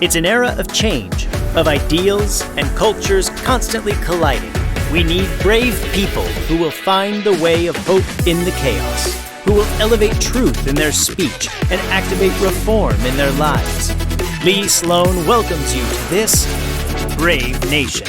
It's an era of change, of ideals and cultures constantly colliding. We need brave people who will find the way of hope in the chaos, who will elevate truth in their speech and activate reform in their lives. Lee Sloan welcomes you to this brave nation.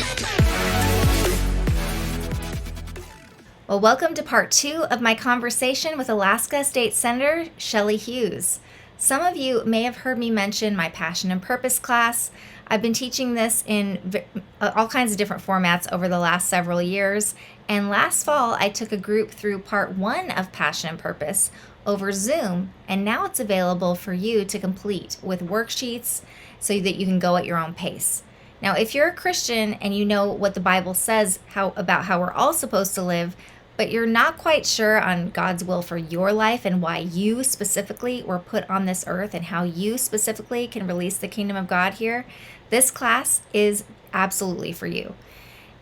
Well, welcome to part 2 of my conversation with Alaska State Senator Shelley Hughes. Some of you may have heard me mention my Passion and Purpose class. I've been teaching this in all kinds of different formats over the last several years, and last fall I took a group through part 1 of Passion and Purpose over Zoom, and now it's available for you to complete with worksheets so that you can go at your own pace. Now, if you're a Christian and you know what the Bible says about how we're all supposed to live, but you're not quite sure on God's will for your life and why you specifically were put on this earth and how you specifically can release the kingdom of God here, this class is absolutely for you.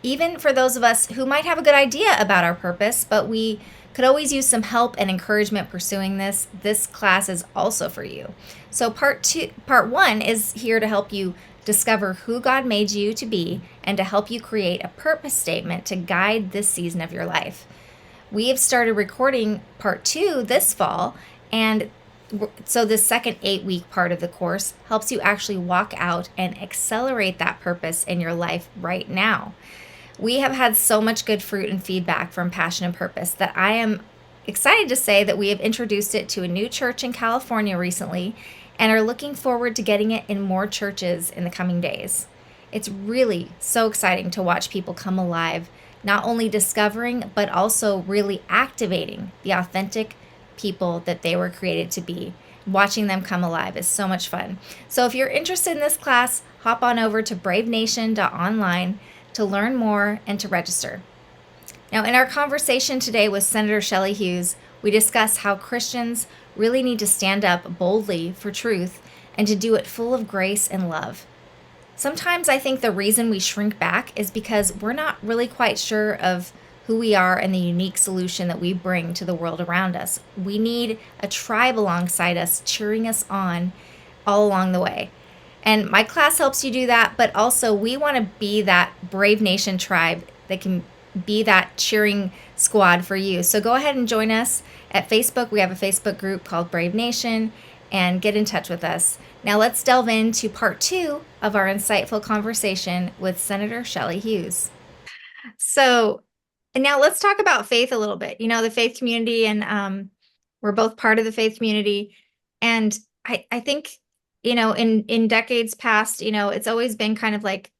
Even for those of us who might have a good idea about our purpose, but we could always use some help and encouragement pursuing this class is also for you. So part 1 is here to help you discover who God made you to be and to help you create a purpose statement to guide this season of your life. We have started recording part 2 this fall, and so this second 8-week part of the course helps you actually walk out and accelerate that purpose in your life right now. We have had so much good fruit and feedback from Passion and Purpose that I am excited to say that we have introduced it to a new church in California recently and are looking forward to getting it in more churches in the coming days. It's really so exciting to watch people come alive, not only discovering, but also really activating the authentic people that they were created to be. Watching them come alive is so much fun. So if you're interested in this class, hop on over to bravenation.online to learn more and to register. Now, in our conversation today with Senator Shelley Hughes, we discuss how Christians really need to stand up boldly for truth and to do it full of grace and love. Sometimes I think the reason we shrink back is because we're not really quite sure of who we are and the unique solution that we bring to the world around us. We need a tribe alongside us, cheering us on all along the way. And my class helps you do that, but also we want to be that Brave Nation tribe that can be that cheering squad for you. So go ahead and join us at Facebook. We have a Facebook group called Brave Nation, and get in touch with us. Now let's delve into part 2 of our insightful conversation with Senator Shelley Hughes. So now let's talk about faith a little bit. You know, the faith community, and we're both part of the faith community. And I think, you know, in decades past, you know, it's always been kind of like,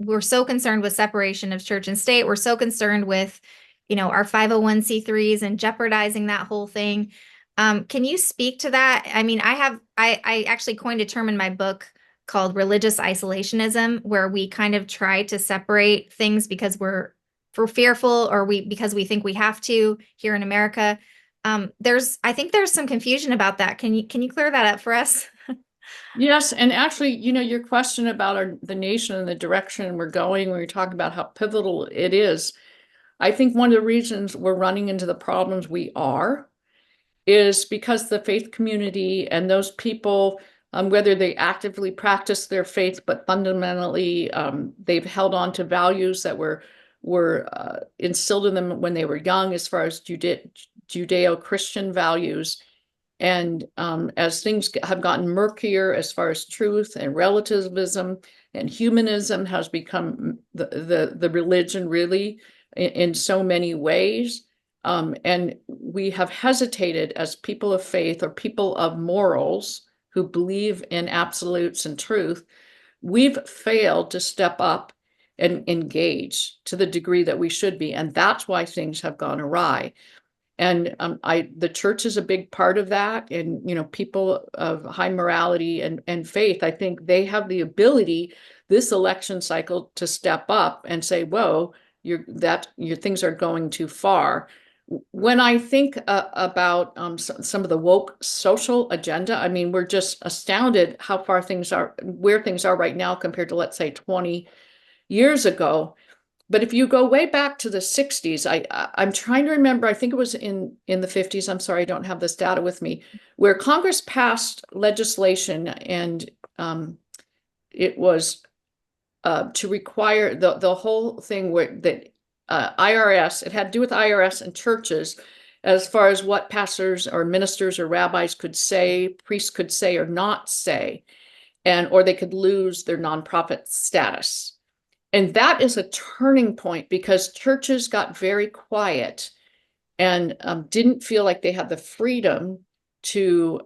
we're so concerned with separation of church and state. We're so concerned with, you know, our 501c3s and jeopardizing that whole thing. Can you speak to that? I mean, I actually coined a term in my book called religious isolationism, where we kind of try to separate things because we're fearful, or because we think we have to here in America. I think there's some confusion about that. Can you clear that up for us? Yes, and actually, you know, your question about the nation and the direction we're going, when you're talking about how pivotal it is, I think one of the reasons we're running into the problems we are is because the faith community and those people, whether they actively practice their faith, but fundamentally they've held on to values that were instilled in them when they were young, as far as Judeo-Christian values. And as things have gotten murkier as far as truth and relativism and humanism has become the religion really in so many ways, and we have hesitated as people of faith or people of morals who believe in absolutes and truth, we've failed to step up and engage to the degree that we should be. And that's why things have gone awry. And the church is a big part of that. And, you know, people of high morality and faith, I think they have the ability this election cycle to step up and say, whoa, your things are going too far. When I think about some of the woke social agenda, I mean, we're just astounded how far where things are right now compared to, let's say, 20 years ago. But if you go way back to the 60s, I'm trying to remember, I think it was in the 50s, I'm sorry, I don't have this data with me, where Congress passed legislation and it was to require the whole thing where that IRS, it had to do with IRS and churches as far as what pastors or ministers or rabbis could say, priests could say or not say, or they could lose their nonprofit status. And that is a turning point because churches got very quiet and didn't feel like they had the freedom to,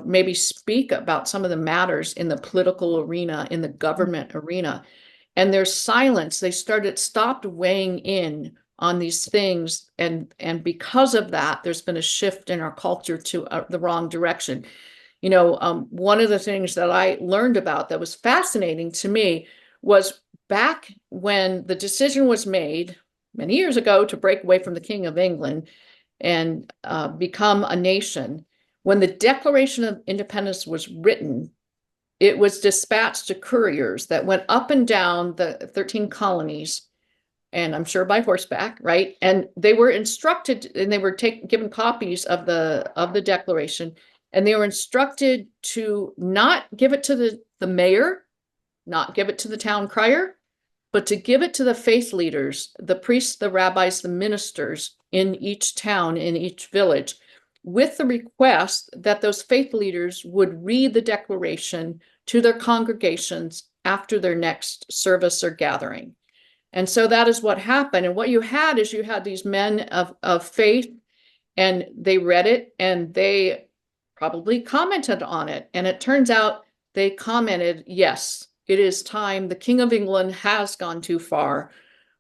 maybe speak about some of the matters in the political arena, in the government arena. And their silence, they stopped weighing in on these things. And because of that, there's been a shift in our culture to the wrong direction. One of the things that I learned about that was fascinating to me was back when the decision was made many years ago to break away from the King of England and become a nation. When the Declaration of Independence was written, it was dispatched to couriers that went up and down the 13 colonies, and I'm sure by horseback, right? And they were instructed, and they were given copies of the Declaration, and they were instructed to not give it to the mayor, not give it to the town crier, but to give it to the faith leaders, the priests, the rabbis, the ministers in each town, in each village, with the request that those faith leaders would read the Declaration to their congregations after their next service or gathering. And so that is what happened. And what you had is you had these men of faith, and they read it and they probably commented on it. And it turns out they commented, yes, it is time. The King of England has gone too far.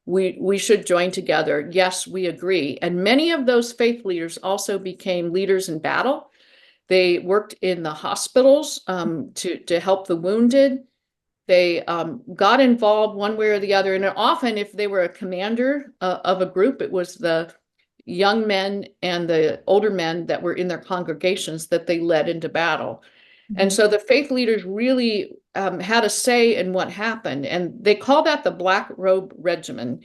We should join together. Yes, we agree. And many of those faith leaders also became leaders in battle. They worked in the hospitals to help the wounded. They got involved one way or the other. And often, if they were a commander of a group, it was the young men and the older men that were in their congregations that they led into battle. And so the faith leaders really had a say in what happened. And they call that the Black Robe Regimen.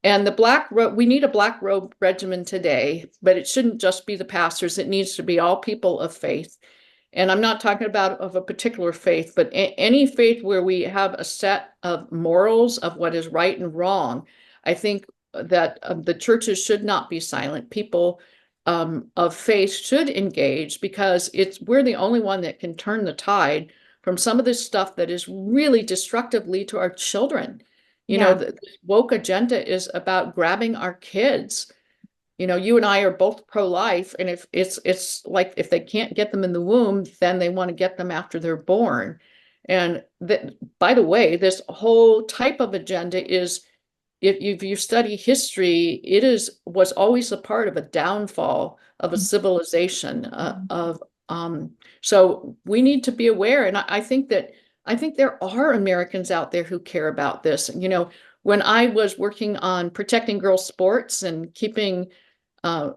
And the Black Robe, we need a Black Robe Regimen today, but it shouldn't just be the pastors. It needs to be all people of faith. And I'm not talking about of a particular faith, but any faith where we have a set of morals of what is right and wrong. I think that the churches should not be silent. People of faith should engage because we're the only one that can turn the tide from some of this stuff that is really destructively to our children. The woke agenda is about grabbing our kids. You and I are both pro-life, and if it's like if they can't get them in the womb, then they want to get them after they're born. And by the way, this whole type of agenda is, if you study history, was always a part of a downfall of a civilization so we need to be aware. And I think there are Americans out there who care about this. When I was working on protecting girls' sports and keeping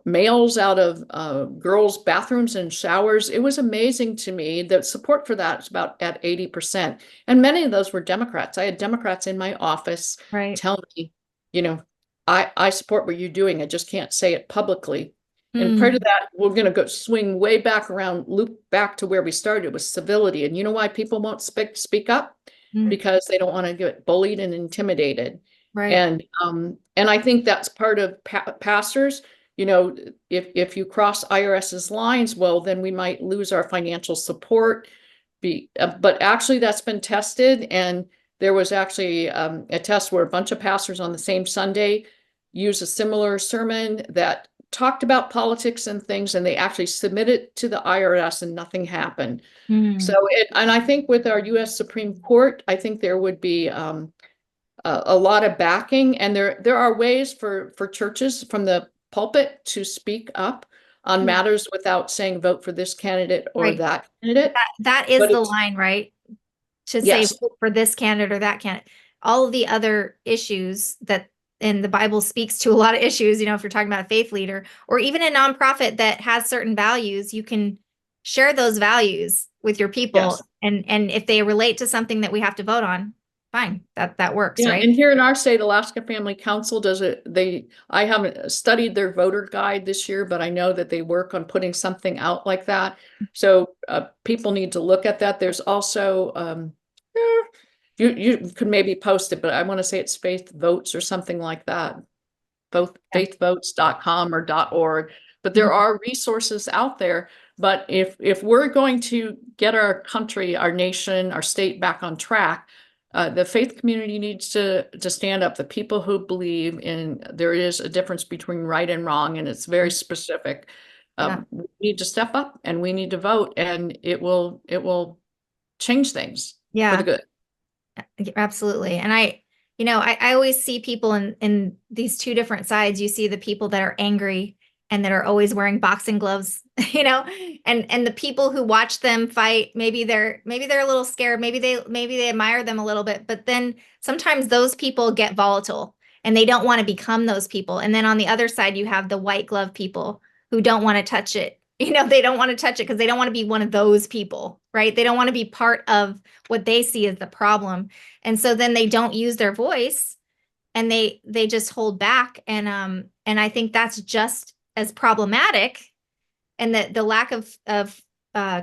males out of girls' bathrooms and showers, it was amazing to me that support for that is about at 80%. And many of those were Democrats. I had Democrats in my office tell me, I support what you're doing. I just can't say it publicly. And part of that, we're going to go swing way back around, loop back to where we started with civility. And you know why people won't speak up? Because they don't want to get bullied and intimidated. Right. And I think that's part of pastors. If you cross IRS's lines, well, then we might lose our financial support. But actually, that's been tested, and there was actually a test where a bunch of pastors on the same Sunday used a similar sermon that talked about politics and things, and they actually submitted to the IRS, and nothing happened. So, and I think with our U.S. Supreme Court, I think there would be a lot of backing, and there are ways for churches from the pulpit to speak up on matters without saying vote for this candidate or that candidate. That is the line, right? To say vote for this candidate or that candidate. All of the other issues and the Bible speaks to a lot of issues, if you're talking about a faith leader or even a nonprofit that has certain values, you can share those values with your people. And if they relate to something that we have to vote on, fine, that works, right? And here in our state, Alaska Family Council does it. I haven't studied their voter guide this year, but I know that they work on putting something out like that. So people need to look at that. There's also You could maybe post it, but I want to say it's Faith Votes or something like that. Both Yeah. faithvotes.com or .org, but there Mhm. are resources out there. But if we're going to get our country, our nation, our state back on track, the faith community needs to stand up. The people who believe in there is a difference between right and wrong, and it's very specific. Yeah. We need to step up and we need to vote, and it will change things for the Yeah. good. Absolutely. And I always see people in these two different sides. You see the people that are angry and that are always wearing boxing gloves, and the people who watch them fight, maybe they're a little scared, maybe they admire them a little bit, but then sometimes those people get volatile and they don't want to become those people. And then on the other side, you have the white glove people who don't want to touch it. They don't want to touch it because they don't want to be one of those people, right? They don't want to be part of what they see as the problem. And so then they don't use their voice and they just hold back. And I think that's just as problematic. And that the lack of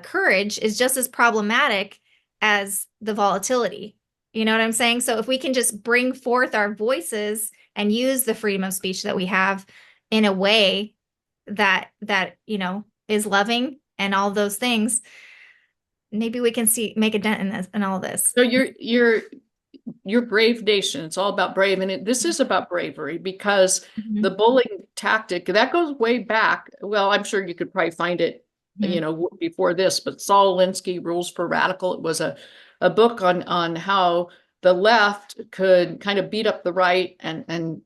courage is just as problematic as the volatility. You know what I'm saying? So if we can just bring forth our voices and use the freedom of speech that we have in a way that is loving and all those things, maybe we can make a dent in this and all this. So you're brave nation. It's all about brave. And this is about bravery because Mhm. the bullying tactic that goes way back. Well, I'm sure you could probably find it, Mhm. before this, but Saul Alinsky, Rules for Radical. It was a book on how the left could kind of beat up the right and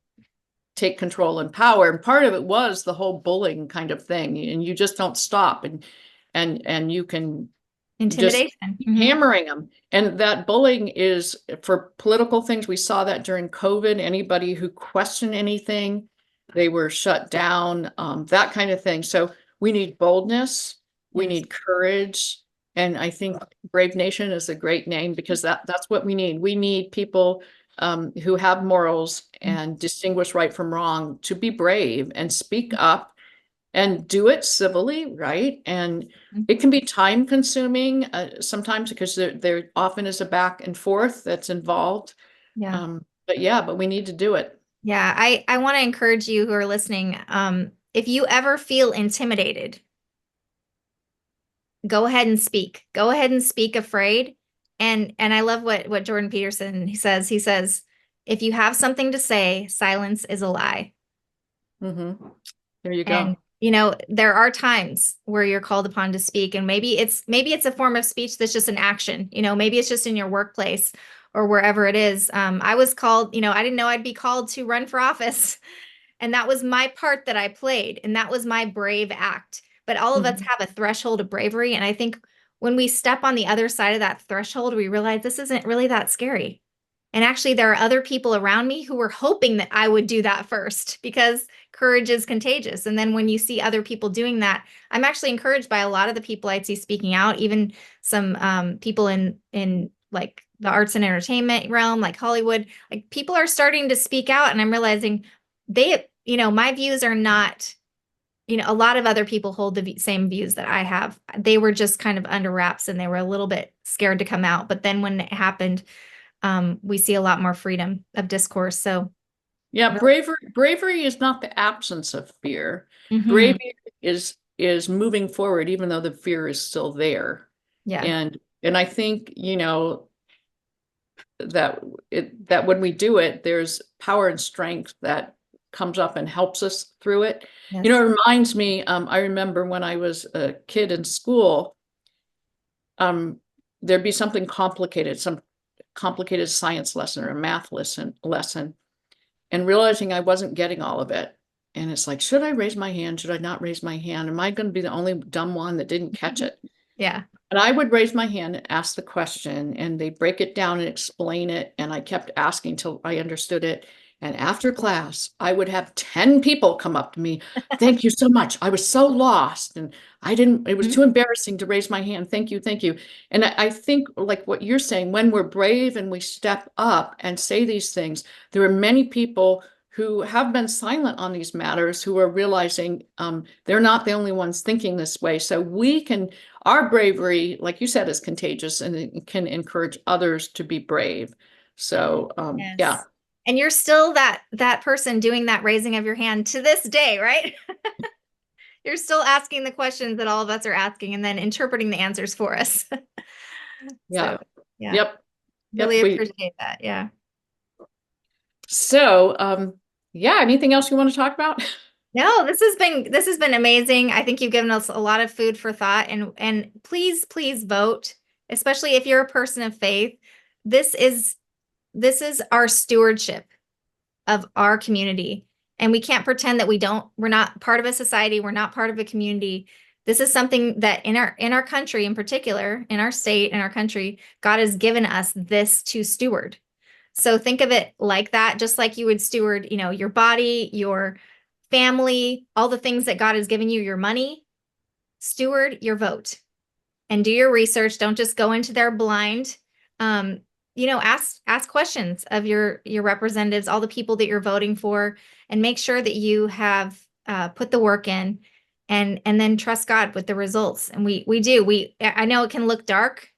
take control and power. And part of it was the whole bullying kind of thing. And you just don't stop and you can just Intimidation. keep Mhm. hammering them. And that bullying is for political things. We saw that during COVID. Anybody who questioned anything, they were shut down, that kind of thing. So we need boldness, we Yes. need courage. And I think Brave Nation is a great name because that's what we need. We need people who have morals and distinguish right from wrong to be brave and speak up and do it civilly, right? And Mhm. it can be time consuming sometimes because there often is a back and forth that's involved. Yeah. But we need to do it. Yeah. I want to encourage you who are listening. If you ever feel intimidated, go ahead and speak. Go ahead and speak afraid. And I love what Jordan Peterson he says. He says, if you have something to say, silence is a lie. Hmm. There you And go. there are times where you're called upon to speak, and maybe it's a form of speech that's just an action. Maybe it's just in your workplace or wherever it is. I was called. I didn't know I'd be called to run for office, and that was my part that I played, and that was my brave act. But all of us Mhm. have a threshold of bravery, and I think when we step on the other side of that threshold, we realize this isn't really that scary. And actually, there are other people around me who were hoping that I would do that first because courage is contagious. And then when you see other people doing that, I'm actually encouraged by a lot of the people I see speaking out, even some people in like the arts and entertainment realm, like Hollywood. Like people are starting to speak out, and I'm realizing my views are not. A lot of other people hold the same views that I have. They were just kind of under wraps and they were a little bit scared to come out. But then when it happened, we see a lot more freedom of discourse. So, Yeah, really, bravery is not the absence of fear. hmm Bravery is moving forward, even though the fear is still there. yeah, And I think, that when we do it, there's power and strength that comes up and helps us through it. yes, It reminds me, I remember when I was a kid in school, there'd be something complicated, some complicated science lesson or a math lesson, and realizing I wasn't getting all of it. And it's like, should I raise my hand? Should I not raise my hand? Am I going to be the only dumb one that didn't catch it? yeah, And I would raise my hand and ask the question, and they break it down and explain it. And I kept asking till I understood it. And after class, I would have 10 people come up to me. Thank you so much. I was so lost and it was Mhm. too embarrassing to raise my hand. Thank you. Thank you. And I think, like what you're saying, when we're brave and we step up and say these things, there are many people who have been silent on these matters who are realizing they're not the only ones thinking this way. So we can our bravery, like you said, is contagious and it can encourage others to be brave. So, yeah. Yes. And you're still that person doing that raising of your hand to this day, right? You're still asking the questions that all of us are asking and then interpreting the answers for us. Yeah. So, yeah, Yep. Yep. really appreciate that. Yeah. So, yeah, anything else you want to talk about? No, this has been amazing. I think you've given us a lot of food for thought and please vote, especially if you're a person of faith. This is this is our stewardship of our community. And we can't pretend that we're not part of a society, we're not part of a community. This is something that in our country in particular, in our state, in our country, God has given us this to steward. So think of it like that, just like you would steward, your body, your family, all the things that God has given you, your money, steward your vote and do your research. Don't just go into there blind. Ask questions of your representatives, all the people that you're voting for, and make sure that you have put the work in, and then trust God with the results. And we do. I know it can look dark,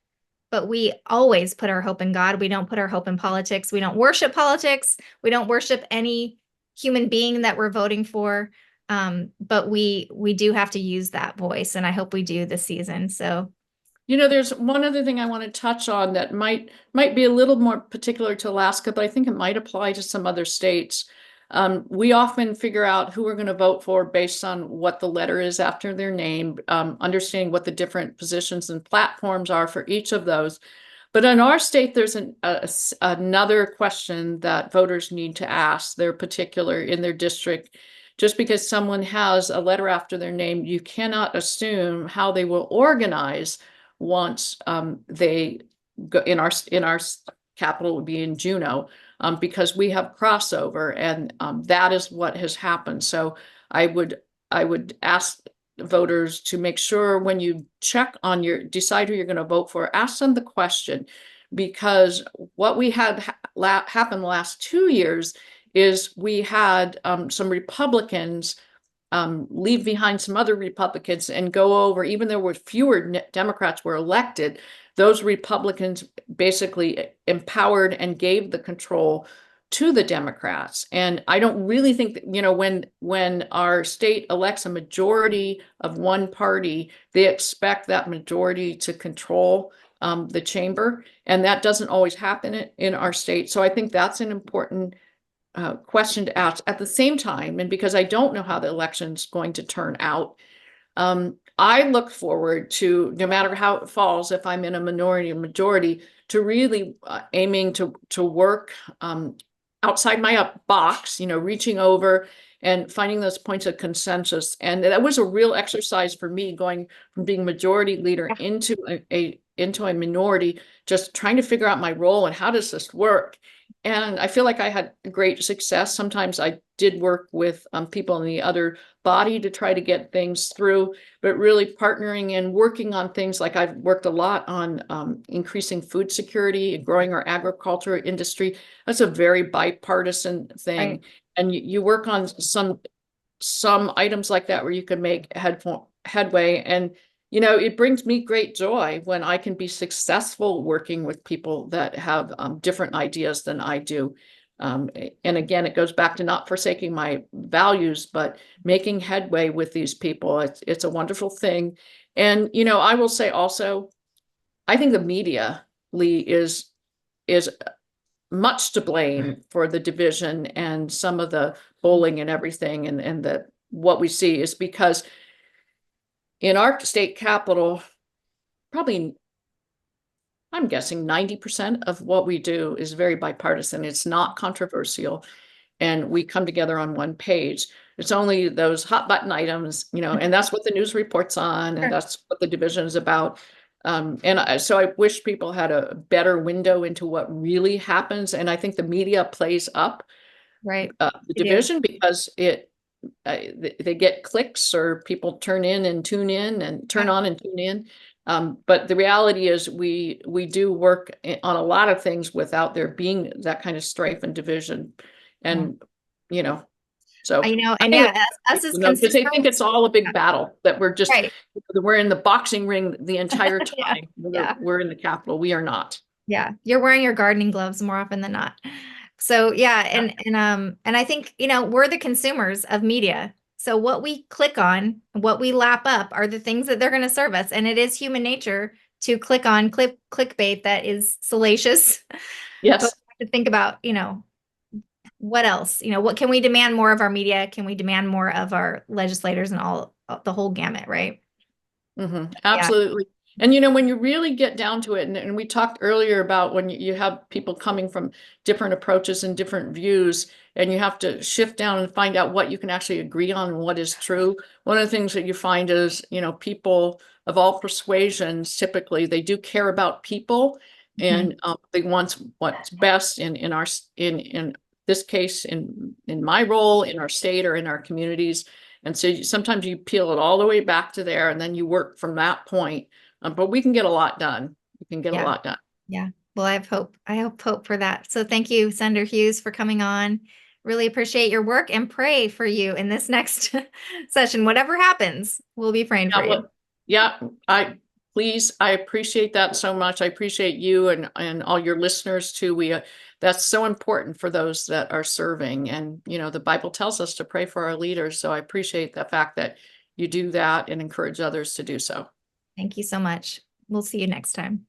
but we always put our hope in God. We don't put our hope in politics. We don't worship politics. We don't worship any human being that we're voting for. But we do have to use that voice, and I hope we do this season. So There's one other thing I want to touch on that might be a little more particular to Alaska, but I think it might apply to some other states. We often figure out who we're going to vote for based on what the letter is after their name, understanding what the different positions and platforms are for each of those. But in our state, there's another question that voters need to ask their particular in their district. Just because someone has a letter after their name, you cannot assume how they will organize once they go in our capital would be in Juneau, because we have crossover, and that is what has happened. So I would ask voters to make sure when you decide who you're going to vote for, ask them the question, because what we had happen the last 2 years is we had some Republicans leave behind some other Republicans and go over, even though were fewer Democrats were elected, those Republicans basically empowered and gave the control to the Democrats. And I don't really think that, when our state elects a majority of one party, they expect that majority to control the chamber. And that doesn't always happen in our state. So I think that's an important question to ask. At the same time, and because I don't know how the election's going to turn out, I look forward to, no matter how it falls, if I'm in a minority or majority, to really aiming to work outside my box, reaching over and finding those points of consensus. And that was a real exercise for me, going from being majority leader into a minority, just trying to figure out my role and how does this work. And I feel like I had great success. Sometimes I did work with people in the other body to try to get things through, but really partnering and working on things like I've worked a lot on increasing food security and growing our agriculture industry. That's a very bipartisan thing. right. And you work on some items like that where you can make headway. And it brings me great joy when I can be successful working with people that have different ideas than I do. And again, it goes back to not forsaking my values, but making headway with these people. It's a wonderful thing. And, I will say also, I think the media, Lee, is much to blame for the division and some of the bullying and everything. And what we see is because in our state capital, probably, I'm guessing 90% of what we do is very bipartisan. It's not controversial. And we come together on one page. It's only those hot button items, and that's what the news reports on, and that's what the division is about. So I wish people had a better window into what really happens. And I think the media plays up Right. the division because they get clicks, or people turn in and tune in and turn on and tune in. But the reality is we do work on a lot of things without there being that kind of strife and division. And, So and anyway, yeah, us as because they think it's consumers, all a big battle, that we're just, right? we're in the boxing ring the entire Yeah, time. yeah. We're in the Capitol. We are not. Yeah, you're wearing your gardening gloves more often than not. So yeah, Yeah. and I think, we're the consumers of media. So what we click on, what we lap up are the things that they're going to serve us. And it is human nature to click on clickbait that is salacious. But Yes. we have to think about, what else? What can we demand more of our media? Can we demand more of our legislators and all the whole gamut, right? Yeah. Absolutely. And when you really get down to it, and we talked earlier about when you have people coming from different approaches and different views, and you have to shift down and find out what you can actually agree on and what is true. One of the things that you find is, people of all persuasions, typically they do care about people, Mhm. and they want what's best in this case, in my role in our state or in our communities. And so sometimes you peel it all the way back to there, and then you work from that point. But we can get a lot done. We can get a Yeah. lot done. Yeah. Well, I have hope. I hope for that. So thank you, Senator Hughes, for coming on. Really appreciate your work and pray for you in this next session. Whatever happens, we'll be praying for Yeah, you. yeah, I appreciate that so much. I appreciate you and all your listeners too. That's so important for those that are serving. And the Bible tells us to pray for our leaders. So I appreciate the fact that you do that and encourage others to do so. Thank you so much. We'll see you next time.